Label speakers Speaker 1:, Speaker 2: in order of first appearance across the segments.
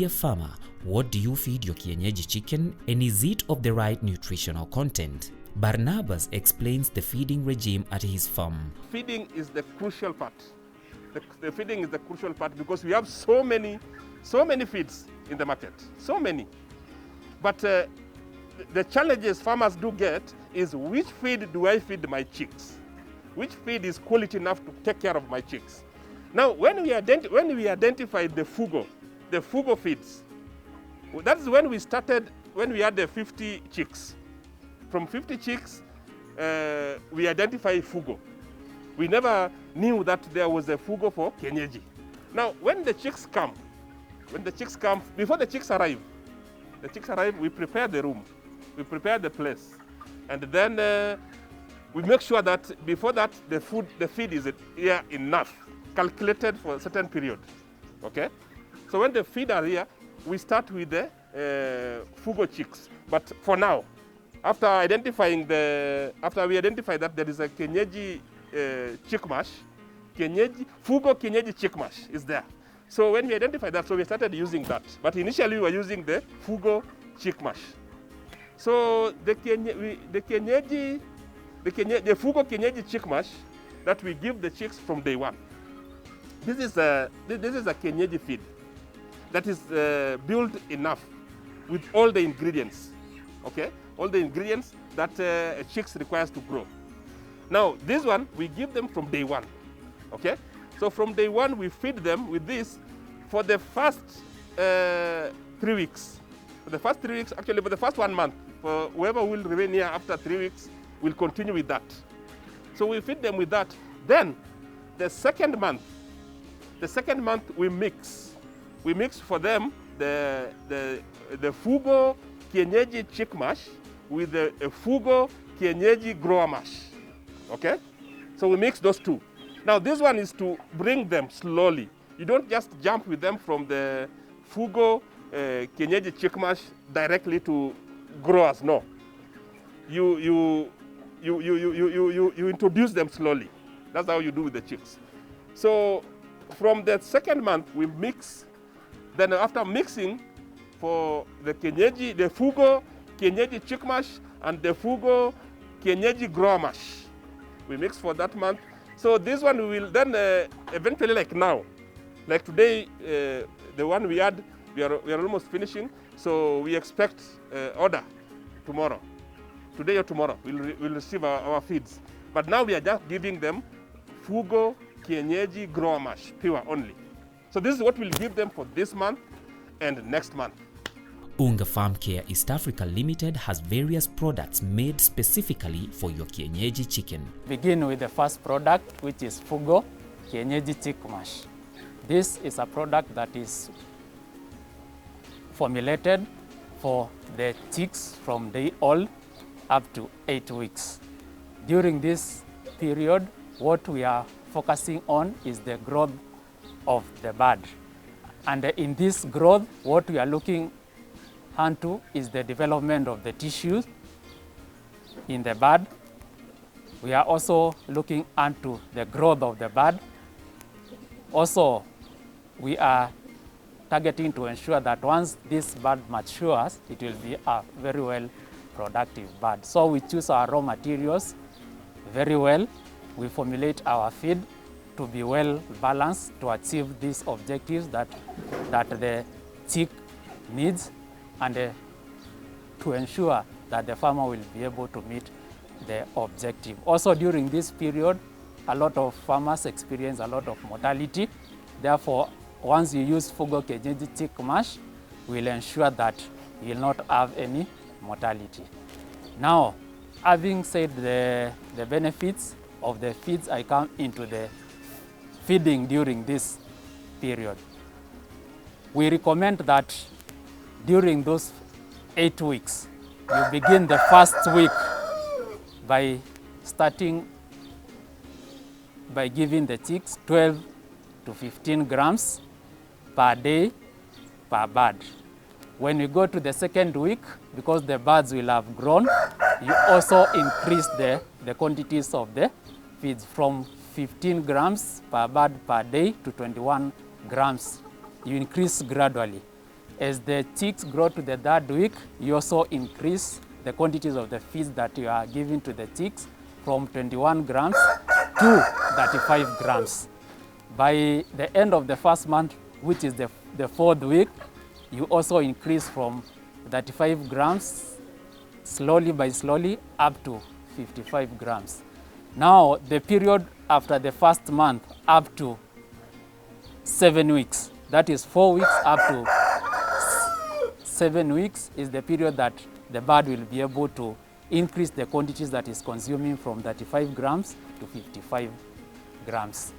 Speaker 1: Dear farmer, what do you feed your Kienyeji chicken, and is it of the right nutritional content? Barnabas explains the feeding regime at his farm.
Speaker 2: Feeding is the crucial part. The feeding is the crucial part because we have so many feeds in the market, so many. But the challenges farmers do get is, which feed do I feed my chicks? Which feed is quality enough to take care of my chicks? Now, when we identified the Fugo feeds, that's when we started, when we had the 50 chicks. From 50 chicks, we identified Fugo. We never knew that there was a Fugo for Kienyeji. Now, when the chicks come, before the chicks arrive, we prepare the room, we prepare the place, and then we make sure that before that the feed is here enough, calculated for a certain period. Okay? So when the feed are here, we start with the Fugo chicks. But for now, after we identify that there is a Kienyeji chick mash, Fugo Kienyeji chick mash is there. So when we identify that, so we started using that. But initially we were using the Fugo chick mash. So the Fugo Kienyeji chick mash that we give the chicks from day one. This is a Kienyeji feed that is built enough with all the ingredients, okay? All the ingredients that a chicks requires to grow. Now, this one, we give them from day one, okay? So from day one, we feed them with this for the first 3 weeks. For the first 3 weeks, actually for the first 1 month, for whoever will remain here after 3 weeks, we'll continue with that. So we feed them with that. Then, the second month we mix. We mix for them the Fugo Kienyeji chick mash with the Fugo Kienyeji grower mash. Okay? So we mix those two. Now this one is to bring them slowly. You don't just jump with them from the Fugo Kienyeji chick mash directly to growers. No. You introduce them slowly. That's how you do with the chicks. So from the second month we mix. Then after mixing for the Kienyeji, the Fugo Kienyeji chick mash and the Fugo Kienyeji grower mash, we mix for that month. So this one we will then eventually, like now, like today, the one we had, we are almost finishing. So we expect order tomorrow. Today or tomorrow, we'll receive our feeds. But now we are just giving them Fugo Kienyeji grower mash, pure only. So this is what we'll give them for this month and next month.
Speaker 1: Unga Farm Care East Africa Limited has various products made specifically for your Kienyeji chicken.
Speaker 3: Begin with the first product, which is Fugo Kienyeji chick mash. This is a product that is formulated for the chicks from day old up to 8 weeks. During this period, what we are focusing on is the growth of the bird. And in this growth, what we are looking onto is the development of the tissues in the bird. We are also looking onto the growth of the bird. Also, we are targeting to ensure that once this bird matures, it will be a very well productive bird. So we choose our raw materials very well. We formulate our feed to be well balanced to achieve these objectives that the chick needs, and to ensure that the farmer will be able to meet the objective. Also during this period, a lot of farmers experience a lot of mortality. Therefore, once you use Fugo Kienyeji chick mash, we'll ensure that you will not have any mortality. Now, having said the benefits of the feeds, I come into the feeding during this period. We recommend that during those 8 weeks, you begin the first week by giving the chicks 12 to 15 grams per day per bird. When we go to the second week, because the birds will have grown, you also increase the quantities of the feeds from 15 grams per bird per day to 21 grams. You increase gradually. As the chicks grow to the 3rd week, you also increase the quantities of the feeds that you are giving to the chicks from 21 grams to 35 grams. By the end of the 1st month, which is the 4th week, you also increase from 35 grams slowly up to 55 grams. Now, the period after the 1st month up to 7 weeks, that is 4 weeks up to 7 weeks, is the period that the bird will be able to increase the quantities that is consuming from 35 grams to 55 grams.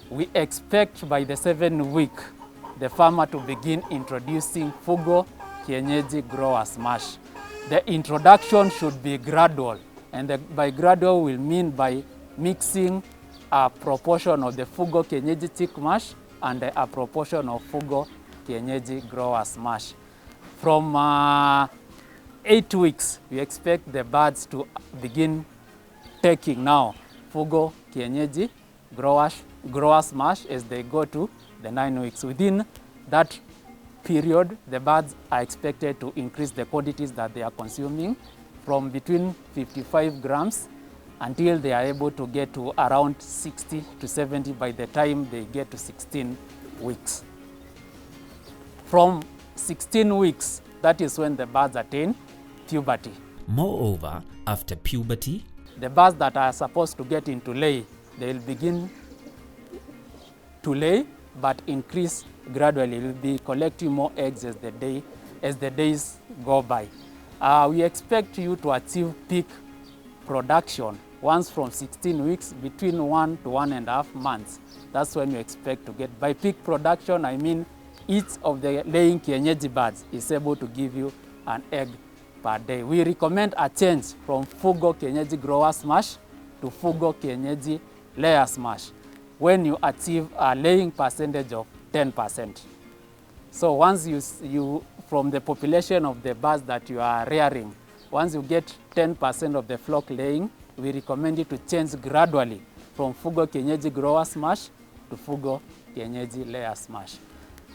Speaker 3: We expect by the 7th week, the farmer to begin introducing Fugo Kienyeji growers mash. The introduction should be gradual, and by gradual will mean by mixing a proportion of the Fugo Kienyeji chick mash and a proportion of Fugo Kienyeji growers mash. From 8 weeks, we expect the birds to begin taking now Fugo Kienyeji growers mash as they go to the 9 weeks. Within that period, the birds are expected to increase the quantities that they are consuming from between 55 grams until they are able to get to around 60 to 70 by the time they get to 16 weeks. From 16 weeks, that is when the birds attain puberty.
Speaker 1: Moreover, after puberty,
Speaker 3: the birds that are supposed to get into lay, they will begin to lay but increase gradually. Will be collecting more eggs as the days go by. We expect you to achieve peak production once from 16 weeks, between 1 to 1.5 months. That's when you expect to get. By peak production, I mean each of the laying Kienyeji birds is able to give you an egg per day. We recommend a change from Fugo Kienyeji growers mash to Fugo Kienyeji layers mash when you achieve a laying percentage of 10%. So once you from the population of the birds that you are rearing, once you get 10% of the flock laying, we recommend you to change gradually from Fugo Kienyeji growers mash to Fugo Kienyeji layers mash.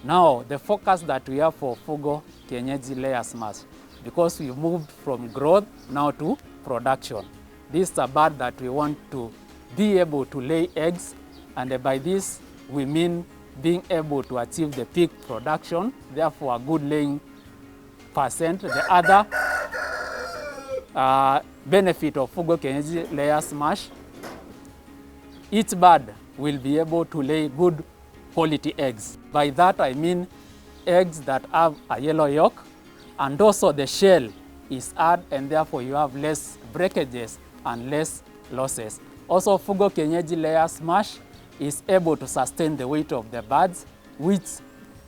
Speaker 3: Now, the focus that we have for Fugo Kienyeji layers mash, because we moved from growth now to production. This is a bird that we want to be able to lay eggs, and by this we mean being able to achieve the peak production, therefore a good laying percent. The other benefit of Fugo Kienyeji layers mash, each bird will be able to lay good quality eggs. By that I mean eggs that have a yellow yolk, and also the shell is hard, and therefore you have less breakages and less losses. Also, Fugo Kienyeji layers mash is able to sustain the weight of the birds, which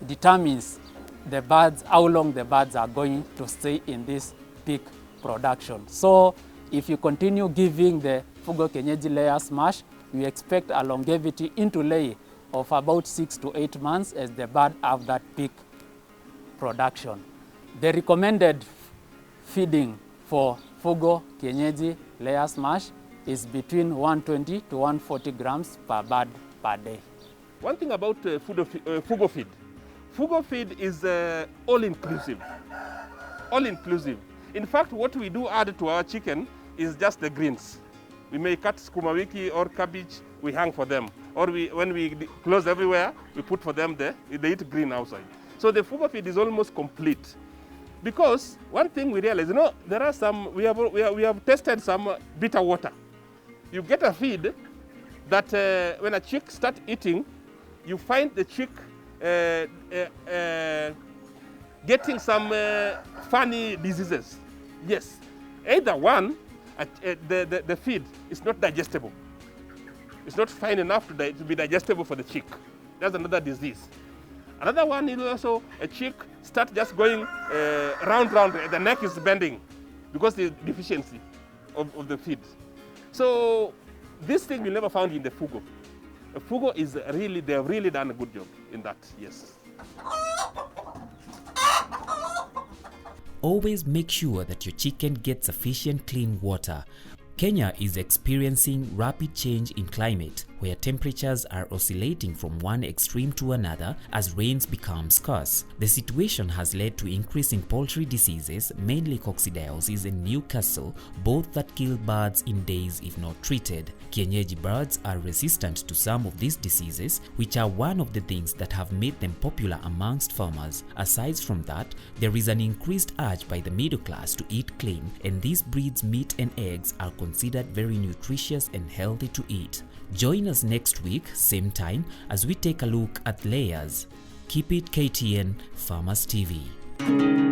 Speaker 3: determines the birds, how long the birds are going to stay in this peak production. So if you continue giving the Fugo Kienyeji layers mash, we expect a longevity into lay of about 6 to 8 months as the bird have that peak production. The recommended feeding for Fugo Kienyeji layers mash is between 120 to 140 grams per bird per day.
Speaker 2: One thing about Fugo feed. Fugo feed is all-inclusive. All-inclusive. In fact, what we do add to our chicken is just the greens. We may cut sukuma wiki or cabbage, we hang for them. Or when we close everywhere, we put for them there, they eat green outside. So the Fugo feed is almost complete. Because one thing we realize, there are some, we have tested some bitter water. You get a feed that when a chick starts eating, you find the chick getting some funny diseases. Yes, either one, the feed is not digestible. It's not fine enough to be digestible for the chick. That's another disease. Another one is also a chick start just going round, the neck is bending because the deficiency of the feed. So this thing we never found in the Fugo. The Fugo is really, they have really done a good job in that, yes.
Speaker 1: Always make sure that your chicken gets sufficient clean water. Kenya is experiencing rapid change in climate. where temperatures are oscillating from one extreme to another as rains become scarce. The situation has led to increasing poultry diseases, mainly coccidiosis in Newcastle, both that kill birds in days if not treated. Kienyeji birds are resistant to some of these diseases, which are one of the things that have made them popular amongst farmers. Aside from that, there is an increased urge by the middle class to eat clean, and these breeds' meat and eggs are considered very nutritious and healthy to eat. Join us next week, same time, as we take a look at layers. Keep it KTN Farmers TV.